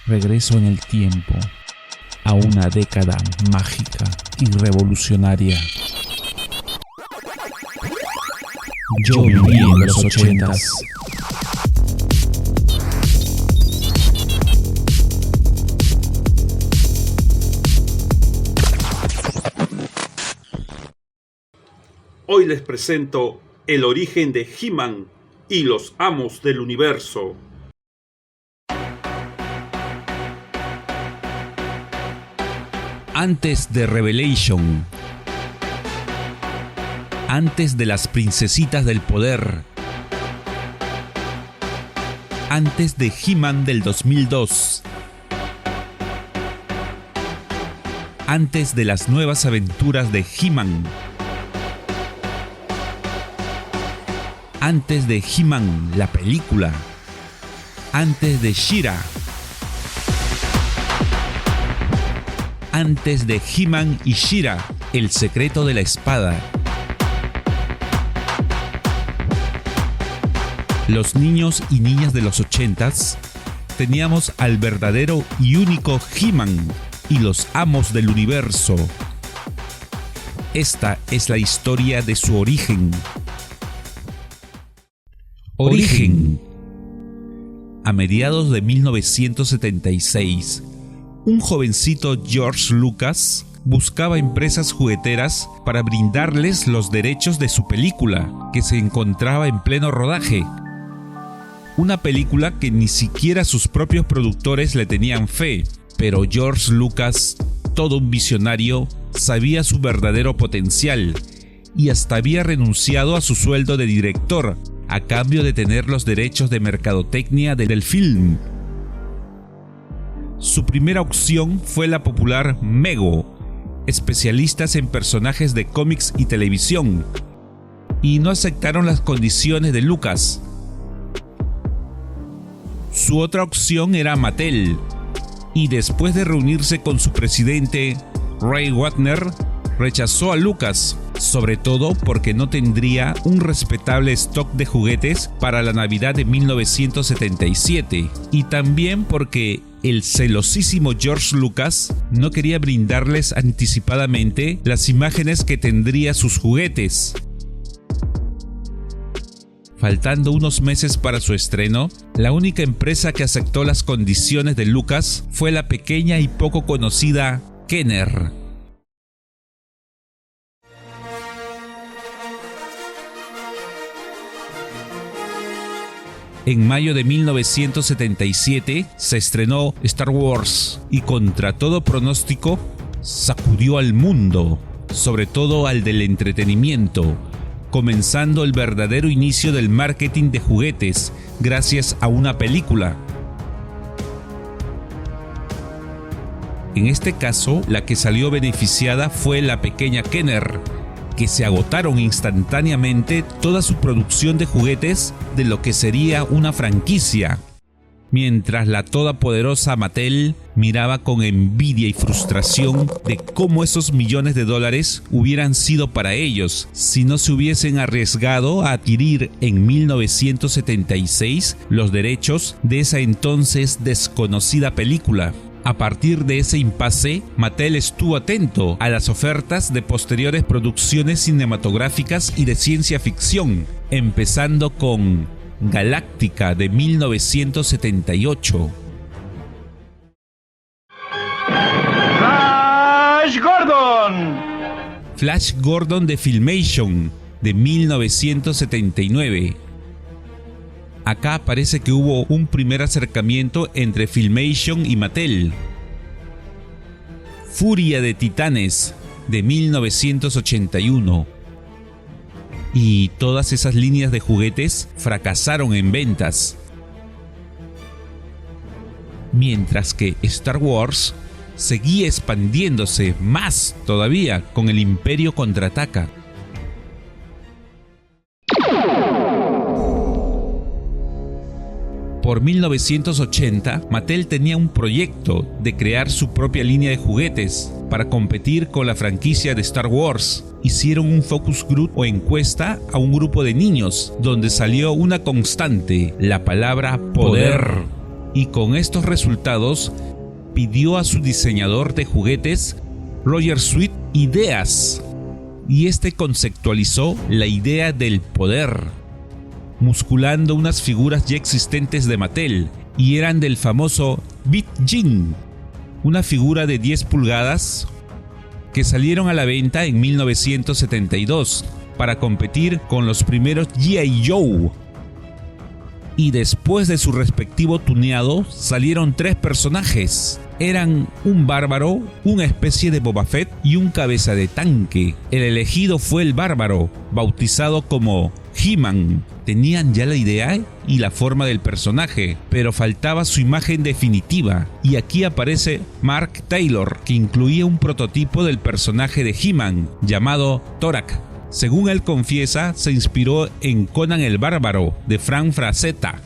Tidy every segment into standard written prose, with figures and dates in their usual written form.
Regreso en el tiempo a una década mágica y revolucionaria. Yo viví en los 80s. Hoy les presento el origen de He-Man y los amos del universo. Antes de Revelation, antes de las princesitas del poder, antes de He-Man del 2002, antes de las nuevas aventuras de He-Man, antes de He-Man la película, antes de She-Ra, antes de He-Man y She-Ra, el secreto de la espada. Los niños y niñas de los 80s teníamos al verdadero y único He-Man y los amos del universo. Esta es la historia de su origen. Origen. A mediados de 1976, un jovencito George Lucas buscaba empresas jugueteras para brindarles los derechos de su película, que se encontraba en pleno rodaje. Una película que ni siquiera sus propios productores le tenían fe, pero George Lucas, todo un visionario, sabía su verdadero potencial y hasta había renunciado a su sueldo de director a cambio de tener los derechos de mercadotecnia del film. Su primera opción fue la popular Mego, especialistas en personajes de cómics y televisión, y no aceptaron las condiciones de Lucas. Su otra opción era Mattel, y después de reunirse con su presidente, Ray Wagner, rechazó a Lucas, sobre todo porque no tendría un respetable stock de juguetes para la Navidad de 1977, y también porque el celosísimo George Lucas no quería brindarles anticipadamente las imágenes que tendría sus juguetes. Faltando unos meses para su estreno, la única empresa que aceptó las condiciones de Lucas fue la pequeña y poco conocida Kenner. En mayo de 1977 se estrenó Star Wars y contra todo pronóstico sacudió al mundo, sobre todo al del entretenimiento, comenzando el verdadero inicio del marketing de juguetes gracias a una película. En este caso, la que salió beneficiada fue la pequeña Kenner, que se agotaron instantáneamente toda su producción de juguetes de lo que sería una franquicia, mientras la todopoderosa Mattel miraba con envidia y frustración de cómo esos millones de dólares hubieran sido para ellos si no se hubiesen arriesgado a adquirir en 1976 los derechos de esa entonces desconocida película. A partir de ese impasse, Mattel estuvo atento a las ofertas de posteriores producciones cinematográficas y de ciencia ficción, empezando con Galáctica de 1978. ¡Flash Gordon! Flash Gordon de Filmation de 1979. Acá parece que hubo un primer acercamiento entre Filmation y Mattel. Furia de Titanes de 1981. Y todas esas líneas de juguetes fracasaron en ventas. Mientras que Star Wars seguía expandiéndose más todavía con el Imperio Contraataca. Por 1980, Mattel tenía un proyecto de crear su propia línea de juguetes para competir con la franquicia de Star Wars. Hicieron un focus group o encuesta a un grupo de niños, donde salió una constante, la palabra poder. y con estos resultados pidió a su diseñador de juguetes, Roger Sweet, ideas, y este conceptualizó la idea del poder, musculando unas figuras ya existentes de Mattel, y eran del famoso Beat Jean, una figura de 10 pulgadas que salieron a la venta en 1972 para competir con los primeros G.I. Joe. Y después de su respectivo tuneado salieron 3 personajes. Eran un bárbaro, una especie de Boba Fett y un cabeza de tanque. El elegido fue el bárbaro, bautizado como He-Man. Tenían ya la idea y la forma del personaje, pero faltaba su imagen definitiva. Y aquí aparece Mark Taylor, que incluía un prototipo del personaje de He-Man, llamado Torak. Según él confiesa, se inspiró en Conan el Bárbaro, de Frank Frazetta,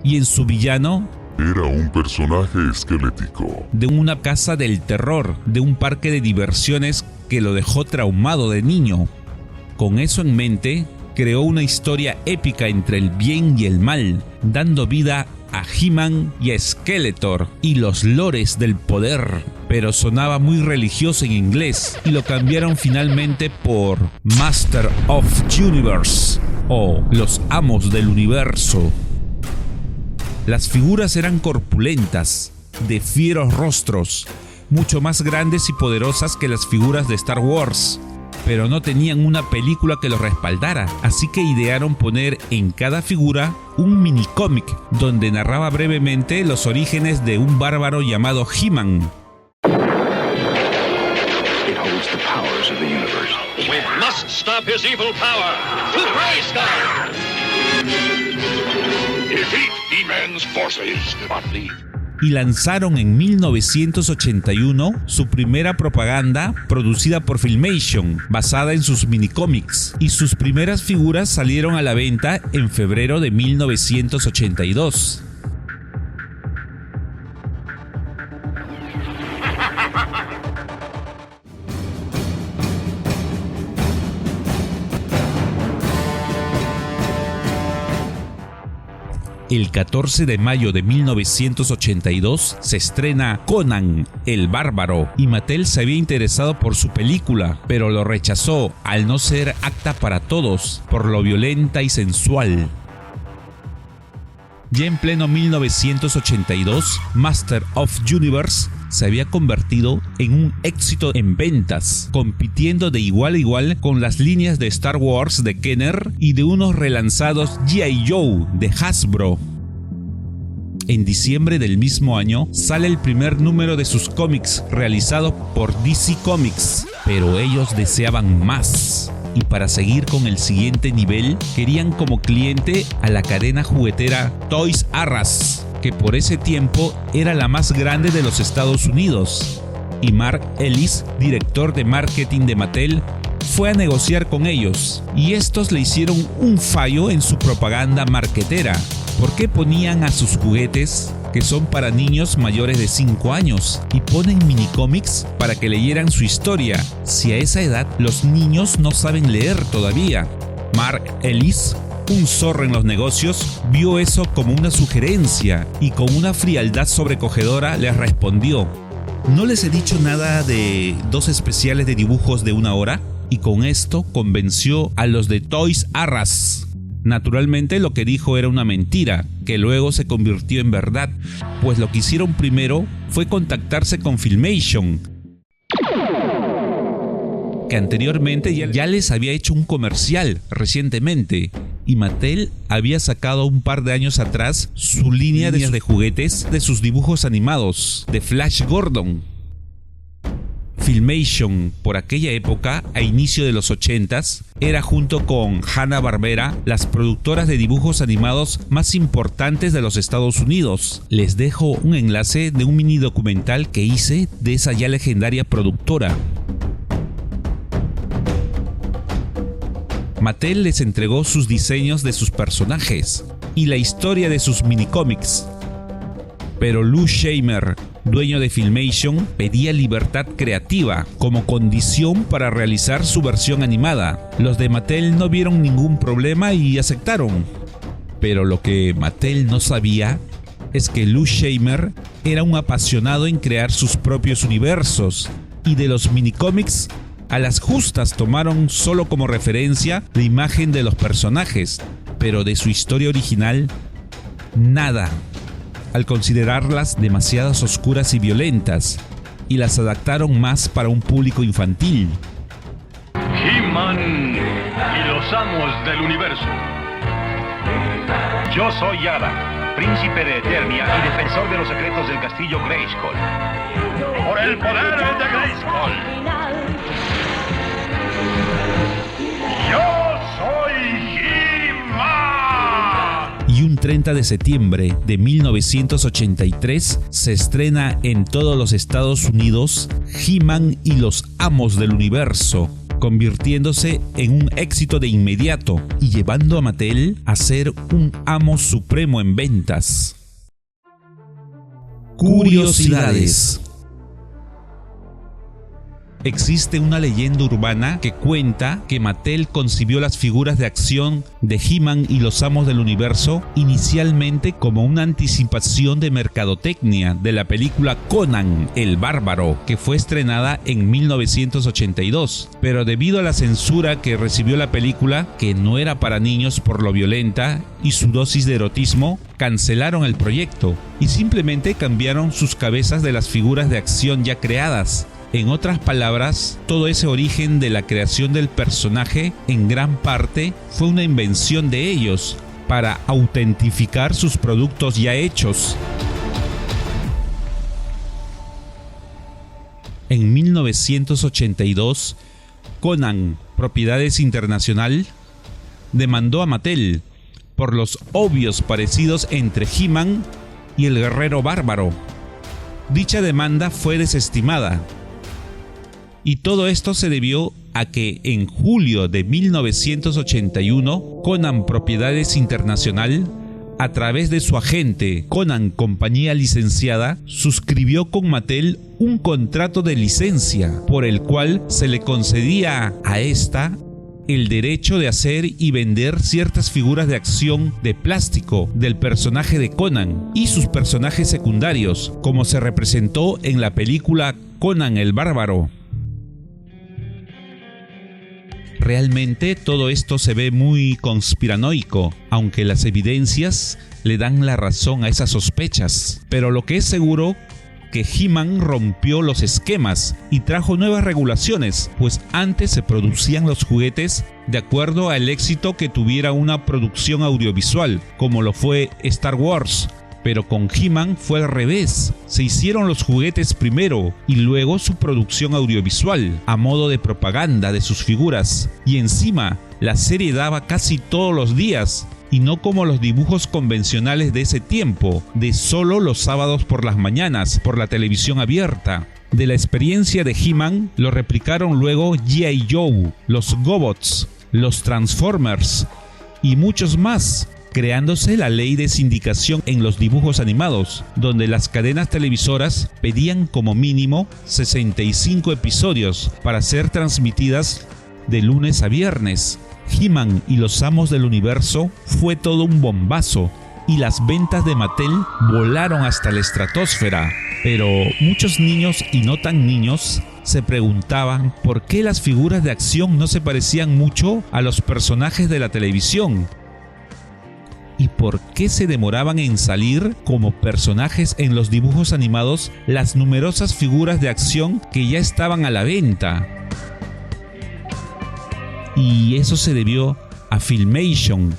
y en su villano era un personaje esquelético de una casa del terror, de un parque de diversiones que lo dejó traumado de niño. Con eso en mente, creó una historia épica entre el bien y el mal, dando vida a He-Man y a Skeletor y los lores del poder, pero sonaba muy religioso en inglés y lo cambiaron finalmente por Master of Universe o los amos del universo. Las figuras eran corpulentas, de fieros rostros, mucho más grandes y poderosas que las figuras de Star Wars, pero no tenían una película que los respaldara, así que idearon poner en cada figura un minicómic donde narraba brevemente los orígenes de un bárbaro llamado He-Man. We must stop his evil power. To Grayskull! Defeat He-Man's forces, Motley. Y lanzaron en 1981 su primera propaganda producida por Filmation, basada en sus minicómics, y sus primeras figuras salieron a la venta en febrero de 1982. El 14 de mayo de 1982 se estrena Conan el Bárbaro y Mattel se había interesado por su película, pero lo rechazó al no ser apta para todos por lo violenta y sensual. Ya en pleno 1982, Master of Universe se había convertido en un éxito en ventas, compitiendo de igual a igual con las líneas de Star Wars de Kenner y de unos relanzados G.I. Joe de Hasbro. En diciembre del mismo año sale el primer número de sus cómics realizado por DC Comics, pero ellos deseaban más. Y para seguir con el siguiente nivel, querían como cliente a la cadena juguetera Toys R Us, que por ese tiempo era la más grande de los Estados Unidos. Y Mark Ellis, director de marketing de Mattel, fue a negociar con ellos, y estos le hicieron un fallo en su propaganda marketera. ¿Por qué ponían a sus juguetes, que son para niños mayores de 5 años, y ponen minicómics para que leyeran su historia, si a esa edad los niños no saben leer todavía? Mark Ellis, un zorro en los negocios, vio eso como una sugerencia y con una frialdad sobrecogedora les respondió: ¿no les he dicho nada de 2 especiales de dibujos de 1 hora? Y con esto convenció a los de Toys R Us. Naturalmente lo que dijo era una mentira, que luego se convirtió en verdad, pues lo que hicieron primero fue contactarse con Filmation, que anteriormente ya les había hecho un comercial recientemente, y Mattel había sacado un par de años atrás su línea de juguetes de sus dibujos animados, de Flash Gordon. Filmation, por aquella época, a inicio de los 80s, era junto con Hanna-Barbera las productoras de dibujos animados más importantes de los Estados Unidos. Les dejo un enlace de un mini documental que hice de esa ya legendaria productora. Mattel les entregó sus diseños de sus personajes y la historia de sus minicómics. Pero Lou Scheimer, dueño de Filmation, pedía libertad creativa como condición para realizar su versión animada. Los de Mattel no vieron ningún problema y aceptaron. Pero lo que Mattel no sabía es que Lou Scheimer era un apasionado en crear sus propios universos, y de los minicómics a las justas tomaron solo como referencia la imagen de los personajes, pero de su historia original, nada, al considerarlas demasiadas oscuras y violentas, y las adaptaron más para un público infantil. He-Man y los amos del universo. Yo soy Yara, príncipe de Eternia y defensor de los secretos del castillo Grayskull. ¡Por el poder de Grayskull! ¡Yo soy He-Man! Y un 30 de septiembre de 1983 se estrena en todos los Estados Unidos He-Man y los amos del universo, convirtiéndose en un éxito de inmediato y llevando a Mattel a ser un amo supremo en ventas. Curiosidades. Existe una leyenda urbana que cuenta que Mattel concibió las figuras de acción de He-Man y los amos del universo inicialmente como una anticipación de mercadotecnia de la película Conan el Bárbaro, que fue estrenada en 1982, pero debido a la censura que recibió la película, que no era para niños por lo violenta y su dosis de erotismo, cancelaron el proyecto y simplemente cambiaron sus cabezas de las figuras de acción ya creadas. En otras palabras, todo ese origen de la creación del personaje en gran parte fue una invención de ellos para autentificar sus productos ya hechos. En 1982, Conan, Propiedades Internacional, demandó a Mattel por los obvios parecidos entre He-Man y el Guerrero Bárbaro. Dicha demanda fue desestimada. Y todo esto se debió a que en julio de 1981, Conan Propiedades Internacional, a través de su agente Conan Compañía Licenciada, suscribió con Mattel un contrato de licencia por el cual se le concedía a esta el derecho de hacer y vender ciertas figuras de acción de plástico del personaje de Conan y sus personajes secundarios, como se representó en la película Conan el Bárbaro. Realmente todo esto se ve muy conspiranoico, aunque las evidencias le dan la razón a esas sospechas. Pero lo que es seguro, que He-Man rompió los esquemas y trajo nuevas regulaciones, pues antes se producían los juguetes de acuerdo al éxito que tuviera una producción audiovisual, como lo fue Star Wars. Pero con He-Man fue al revés, se hicieron los juguetes primero y luego su producción audiovisual, a modo de propaganda de sus figuras, y encima la serie daba casi todos los días, y no como los dibujos convencionales de ese tiempo, de solo los sábados por las mañanas, por la televisión abierta. De la experiencia de He-Man lo replicaron luego G.I. Joe, los Gobots, los Transformers y muchos más, creándose la ley de sindicación en los dibujos animados, donde las cadenas televisoras pedían como mínimo 65 episodios para ser transmitidas de lunes a viernes. He-Man y los amos del universo fue todo un bombazo y las ventas de Mattel volaron hasta la estratosfera. Pero muchos niños y no tan niños se preguntaban por qué las figuras de acción no se parecían mucho a los personajes de la televisión. ¿Y por qué se demoraban en salir como personajes en los dibujos animados las numerosas figuras de acción que ya estaban a la venta? Y eso se debió a Filmation,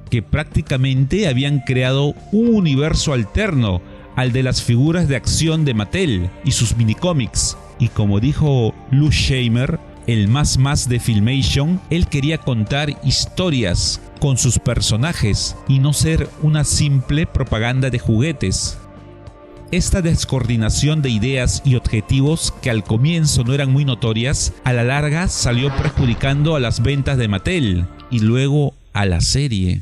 que prácticamente habían creado un universo alterno al de las figuras de acción de Mattel y sus minicómics. Y como dijo Lou Scheimer, el más de Filmation, él quería contar historias con sus personajes y no ser una simple propaganda de juguetes. Esta descoordinación de ideas y objetivos, que al comienzo no eran muy notorias, a la larga salió perjudicando a las ventas de Mattel y luego a la serie.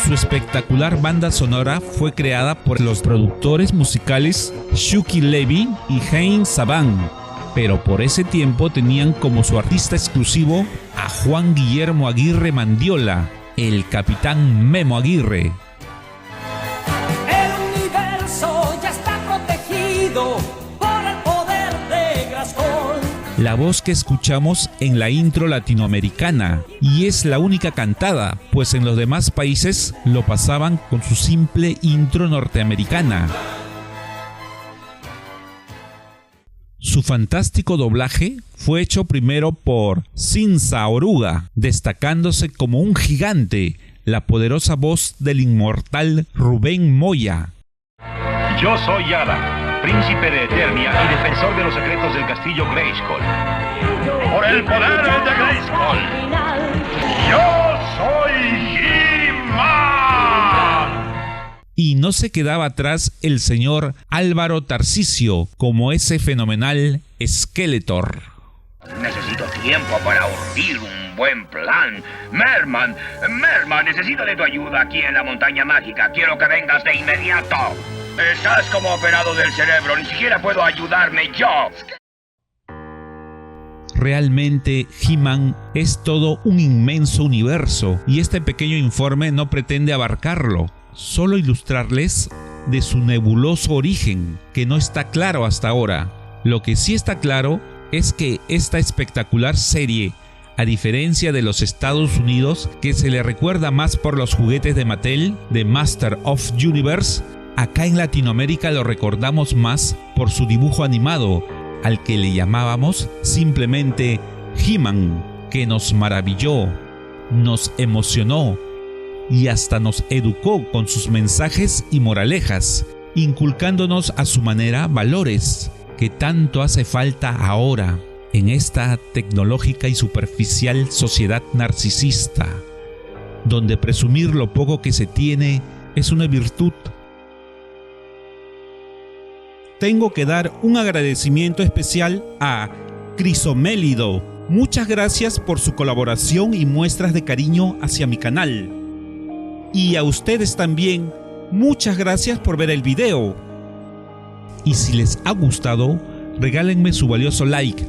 Su espectacular banda sonora fue creada por los productores musicales Shuki Levy y Heinz Saban, pero por ese tiempo tenían como su artista exclusivo a Juan Guillermo Aguirre Mandiola, el capitán Memo Aguirre. El universo ya está protegido por el poder de Grayskull. La voz que escuchamos en la intro latinoamericana, y es la única cantada, pues en los demás países lo pasaban con su simple intro norteamericana. Su fantástico doblaje fue hecho primero por Cinza Oruga, destacándose como un gigante, la poderosa voz del inmortal Rubén Moya. Yo soy Yada, príncipe de Eternia y defensor de los secretos del castillo Grayskull. Por el poder de Grayskull, yo soy He-Man. Y no se quedaba atrás el señor Álvaro Tarcisio como ese fenomenal Skeletor. Necesito tiempo para urdir un buen plan. Merman, necesito de tu ayuda aquí en la montaña mágica. Quiero que vengas de inmediato. Estás como operado del cerebro, ni siquiera puedo ayudarme yo. Realmente He-Man es todo un inmenso universo y este pequeño informe no pretende abarcarlo, solo ilustrarles de su nebuloso origen, que no está claro hasta ahora. Lo que sí está claro es que esta espectacular serie, a diferencia de los Estados Unidos, que se le recuerda más por los juguetes de Mattel, de Master of Universe, acá en Latinoamérica lo recordamos más por su dibujo animado, al que le llamábamos simplemente He-Man, que nos maravilló, nos emocionó y hasta nos educó con sus mensajes y moralejas, inculcándonos a su manera valores que tanto hace falta ahora en esta tecnológica y superficial sociedad narcisista, donde presumir lo poco que se tiene es una virtud. Tengo que dar un agradecimiento especial a Crisomélido. Muchas gracias por su colaboración y muestras de cariño hacia mi canal. Y a ustedes también, muchas gracias por ver el video. Y si les ha gustado, regálenme su valioso like.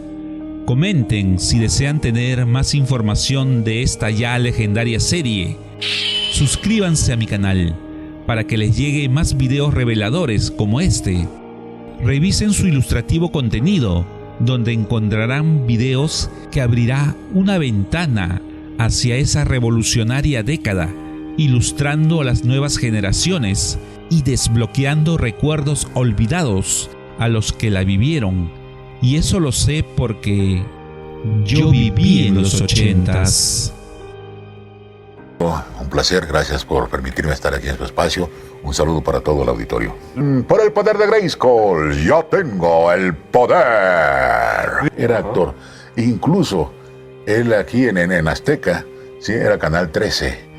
Comenten si desean tener más información de esta ya legendaria serie. Suscríbanse a mi canal para que les llegue más videos reveladores como este. Revisen su ilustrativo contenido, donde encontrarán videos que abrirá una ventana hacia esa revolucionaria década, ilustrando a las nuevas generaciones y desbloqueando recuerdos olvidados a los que la vivieron. Y eso lo sé porque yo viví en los 80s. Un placer, gracias por permitirme estar aquí en su espacio. Un saludo para todo el auditorio. Por el poder de Grayskull, yo tengo el poder. Era actor. Incluso él aquí en Azteca, sí, era Canal 13.